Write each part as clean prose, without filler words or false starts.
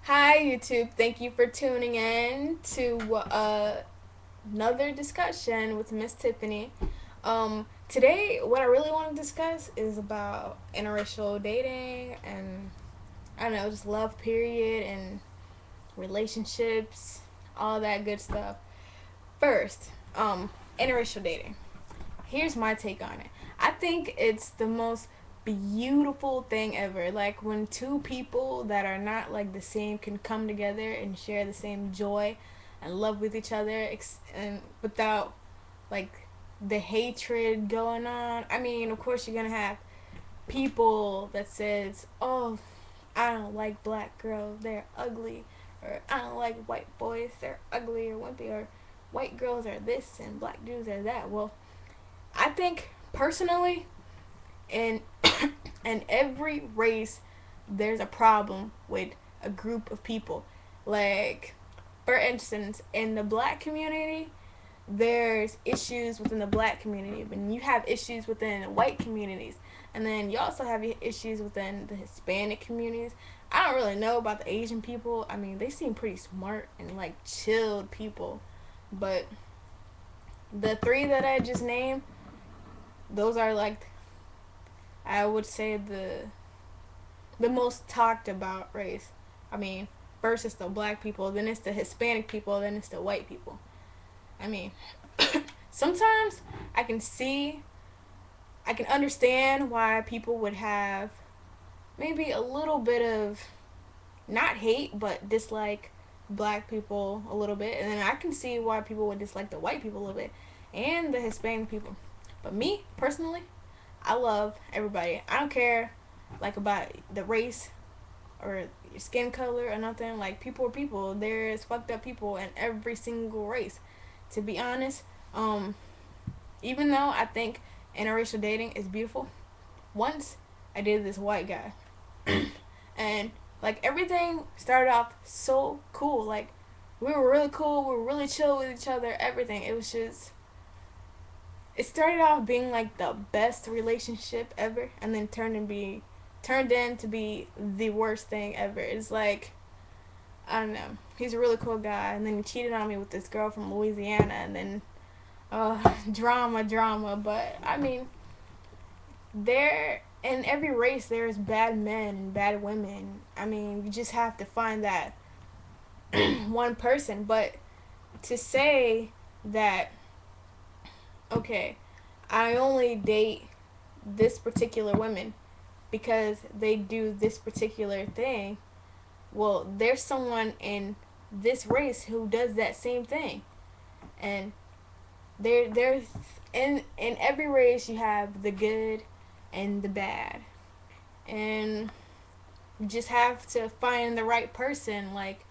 Hi YouTube, thank you for tuning in to another discussion with Miss Tiffany. Today, what I really want to discuss is about interracial dating and I don't know, just love period and relationships, all that good stuff. First, interracial dating. Here's my take on it. I think it's the most beautiful thing ever. Like when two people that are not like the same can come together and share the same joy and love with each other and without like the hatred going on. I mean, of course you're going to have people that says, "Oh, I don't like black girls, they're ugly," or "I don't like white boys, they're ugly or wimpy," or "white girls are this and black dudes are that." Well, I think personally, in in every race, there's a problem with a group of people. Like, for instance, in the black community, there's issues within the black community, and you have issues within white communities, and then you also have issues within the Hispanic communities. I don't really know about the Asian people. I mean, they seem pretty smart and like chilled people, but the three that I just named, those are like I would say the most talked about race. I mean, first it's the black people, then it's the Hispanic people, then it's the white people. I mean, sometimes I can see, I can understand why people would have maybe a little bit of not hate but dislike black people a little bit, and then I can see why people would dislike the white people a little bit and the Hispanic people. But me personally, I love everybody. I don't care like about the race or your skin color or nothing. Like people are people. There's fucked up people in every single race. To be honest, even though I think interracial dating is beautiful, once I dated this white guy, and like everything started off so cool. Like we were really cool. We were really chill with each other. Everything. It was just it started off being like the best relationship ever, and then turned in to be the worst thing ever. It's like I don't know. He's a really cool guy, and then he cheated on me with this girl from Louisiana, and then drama. But I mean, there in every race there's bad men and bad women. I mean, you just have to find that one person. But to say that okay, I only date this particular women because they do this particular thing. Well, there's someone in this race who does that same thing, and there's in every race you have the good and the bad, and you just have to find the right person. Like,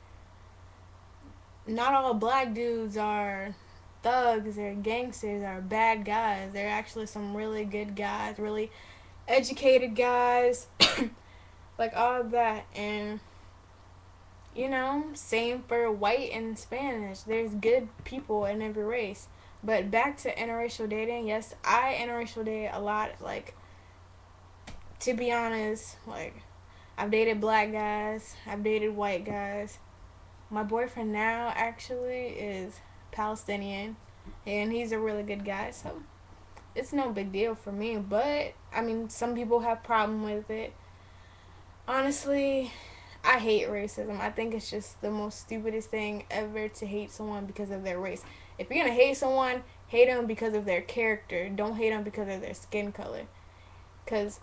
not all black dudes are thugs or gangsters or bad guys. They're actually some really good guys, really educated guys, like all of that. And same for white and Spanish. There's good people in every race. But back to interracial dating, yes, I interracial date a lot. Like, to be honest, like, I've dated black guys, I've dated white guys. My boyfriend now actually is Palestinian, and he's a really good guy, so it's no big deal for me. But I mean, some people have problem with it. Honestly, I hate racism. I think it's just the most stupidest thing ever to hate someone because of their race. If you're gonna hate someone, hate them because of their character. Don't hate them because of their skin color. Because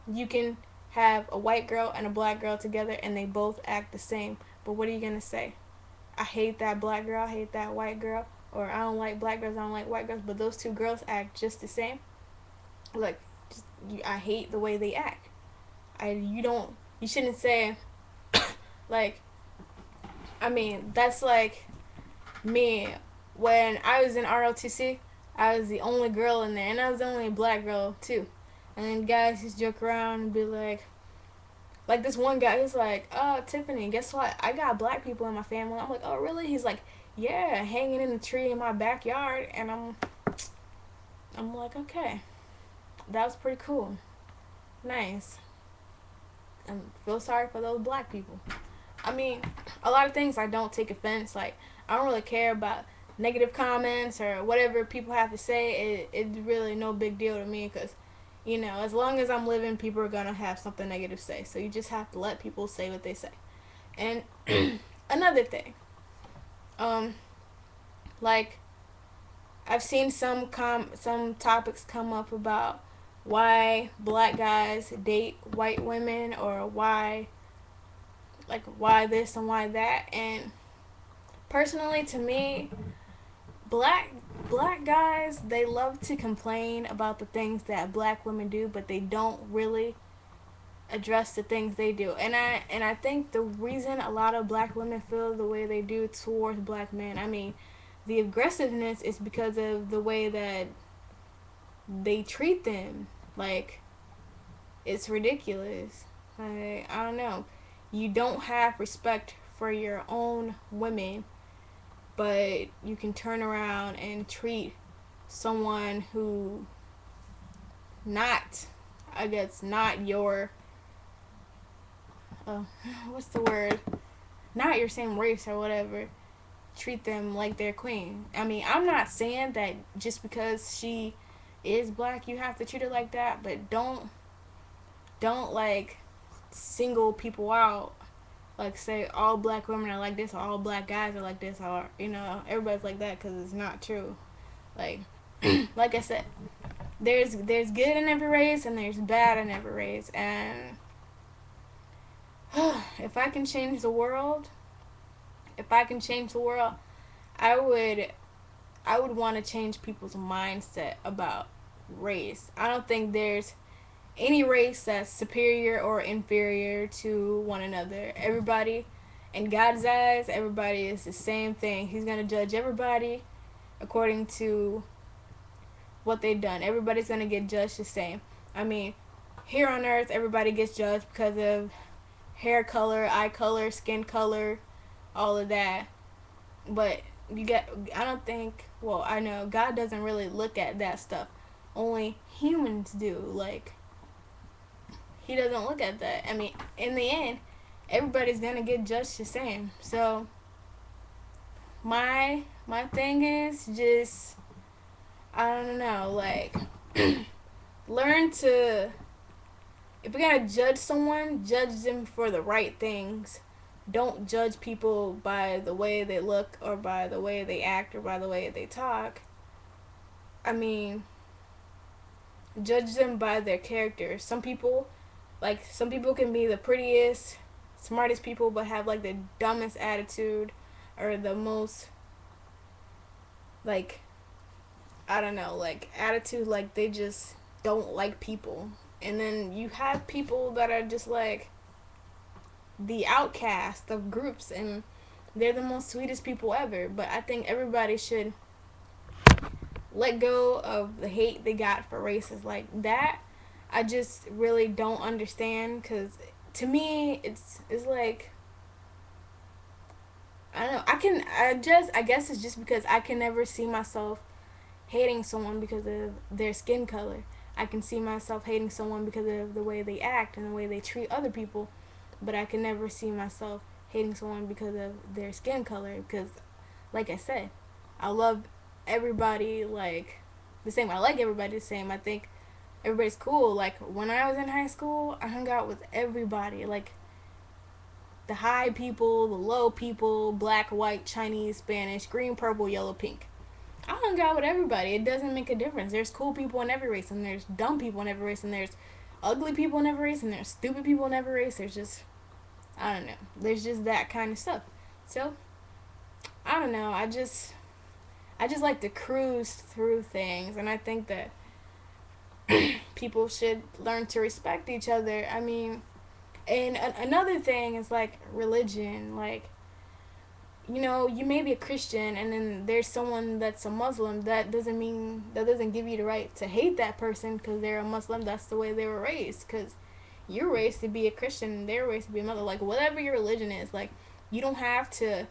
you can have a white girl and a black girl together and they both act the same. But what are you gonna say? I hate that black girl, I hate that white girl, or I don't like black girls, I don't like white girls, but those two girls act just the same. Like, I hate the way they act. You shouldn't say like, I mean, that's like me. When I was in ROTC, I was the only girl in there, and I was the only black girl too. And then guys just joke around and be like this one guy, he's like, "Oh, Tiffany, guess what? I got black people in my family." I'm like, "Oh, really?" He's like, "Yeah, hanging in the tree in my backyard," and I'm like, "Okay, that was pretty cool, nice." I feel sorry for those black people. I mean, a lot of things I don't take offense. Like, I don't really care about negative comments or whatever people have to say. It's really no big deal to me because, you know, as long as I'm living, people are going to have something negative to say. So you just have to let people say what they say. And another thing, um, like, I've seen some topics come up about why black guys date white women, or why this and why that. And personally, to me, black black guys, they love to complain about the things that black women do, but they don't really address the things they do. And I think the reason a lot of black women feel the way they do towards black men, I mean, the aggressiveness is because of the way that they treat them. Like, it's ridiculous. Like, I don't know. You don't have respect for your own women, but you can turn around and treat someone who not, I guess, not your, uh, what's the word? Not your same race or whatever. Treat them like they're queen. I mean, I'm not saying that just because she is black, you have to treat her like that, but don't like single people out, like say all black women are like this or all black guys are like this, or you know, everybody's like that, because it's not true. Like like I said, there's good in every race and there's bad in every race. And if I can change the world, if I can change the world, I would I would want to change people's mindset about race. I don't think there's any race that's superior or inferior to one another. Everybody, in God's eyes, everybody is the same thing. He's going to judge everybody according to what they've done. Everybody's going to get judged the same. I mean, here on earth, everybody gets judged because of hair color, eye color, skin color, all of that. But I don't think, well, I know God doesn't really look at that stuff. Only humans do. Like, he doesn't look at that. I mean, in the end, everybody's gonna get judged the same. So my thing is just, I don't know, like learn to, if you're gonna judge someone, judge them for the right things. Don't judge people by the way they look or by the way they act or by the way they talk. I mean, judge them by their character. Some people can be the prettiest, smartest people, but have like the dumbest attitude, or the most, like, I don't know, like attitude, like they just don't like people. And then you have people that are just like the outcast of groups, and they're the most sweetest people ever. But I think everybody should let go of the hate they got for races like that. I just really don't understand, because to me it's like, I don't know, I guess it's just because I can never see myself hating someone because of their skin color. I can see myself hating someone because of the way they act and the way they treat other people, but I can never see myself hating someone because of their skin color, because like I said, I love everybody like the same. I like everybody the same. I think everybody's cool. Like, when I was in high school, I hung out with everybody. Like, the high people, the low people, black, white, Chinese, Spanish, green, purple, yellow, pink. I hung out with everybody. It doesn't make a difference. There's cool people in every race, and there's dumb people in every race, and there's ugly people in every race, and there's stupid people in every race. There's just, I don't know. There's just that kind of stuff. So, I don't know. I just like to cruise through things, and I think that people should learn to respect each other. I mean, and another thing is like religion. Like, you know, you may be a Christian, and then there's someone that's a Muslim. That doesn't give you the right to hate that person because they're a Muslim. That's the way they were raised. Because you're raised to be a Christian, and they're raised to be a Muslim. Like, whatever your religion is, like, you don't have to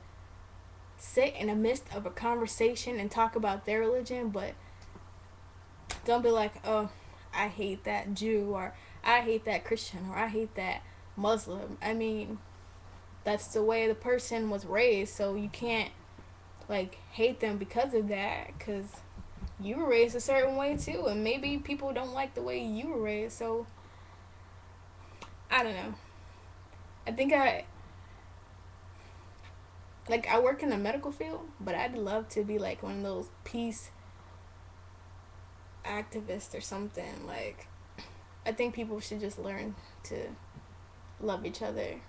sit in the midst of a conversation and talk about their religion, but don't be like, oh, I hate that Jew, or I hate that Christian, or I hate that Muslim. I mean, that's the way the person was raised. So you can't like hate them because of that, because you were raised a certain way too, and maybe people don't like the way you were raised. So I don't know. I think I work in the medical field, but I'd love to be like one of those peace activists or something. Like, I think people should just learn to love each other.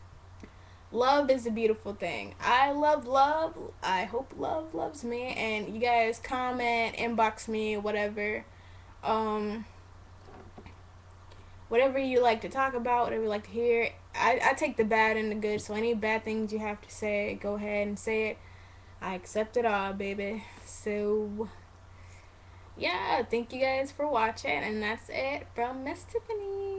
Love is a beautiful thing. I love love. I hope love loves me. And you guys comment, inbox me, whatever. Um, whatever you like to talk about, whatever you like to hear. I take the bad and the good. So any bad things you have to say, go ahead and say it. I accept it all, baby. So yeah, thank you guys for watching, and that's it from Miss Tiffany.